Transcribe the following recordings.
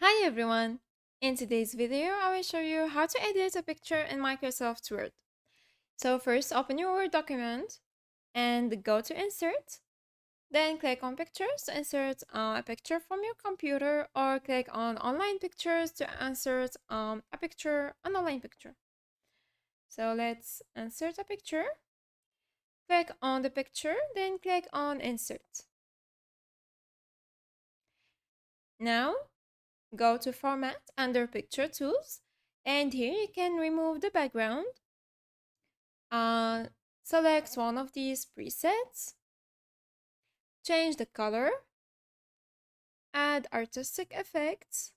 Hi everyone! In today's video, I will show you how to edit a picture in Microsoft Word. So first, open your Word document and go to Insert. Then click on Pictures to insert a picture from your computer, or click on Online Pictures to insert an online picture. So let's insert a picture. Click on the picture, then click on Insert. Now, go to Format under Picture Tools, and here you can remove the background. Uh, Select one of these presets, change the color, add artistic effects,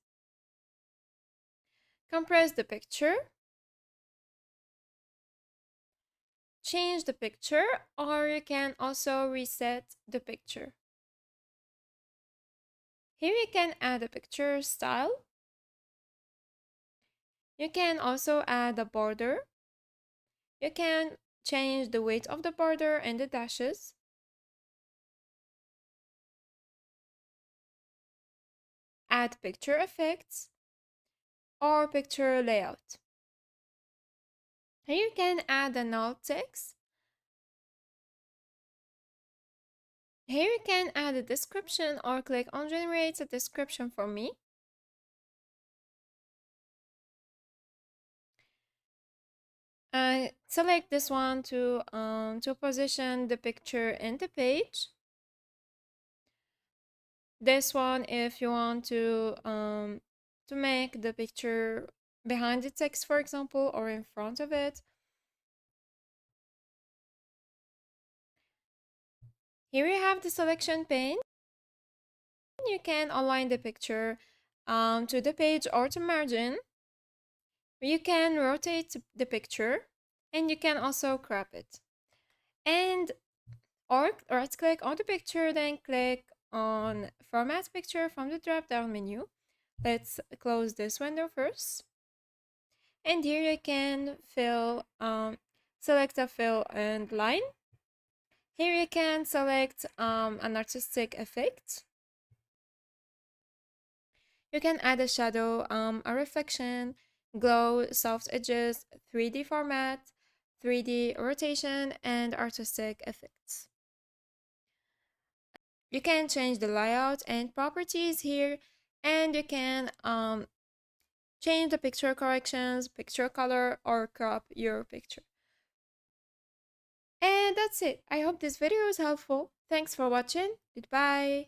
compress the picture, change the picture, or you can also reset the picture. Here you can add a picture style. You can also add a border. You can change the weight of the border and the dashes. Add picture effects or picture layout. Here you can add an alt text. Here you can add a description or click on generate a description for me. Select this one to position the picture in the page. This one if you want to make the picture behind the text, for example, or in front of it. Here you have the selection pane. You can align the picture to the page or to margin. You can rotate the picture, and you can also crop it. And or right click on the picture, then click on Format Picture from the drop down menu. Let's close this window first. And here you can select a fill and line. Here you can select an artistic effect. You can add a shadow, a reflection, glow, soft edges, 3D format, 3D rotation, and artistic effects. You can change the layout and properties here, and you can change the picture corrections, picture color, or crop your picture. And that's it. I hope this video was helpful. Thanks for watching. Goodbye.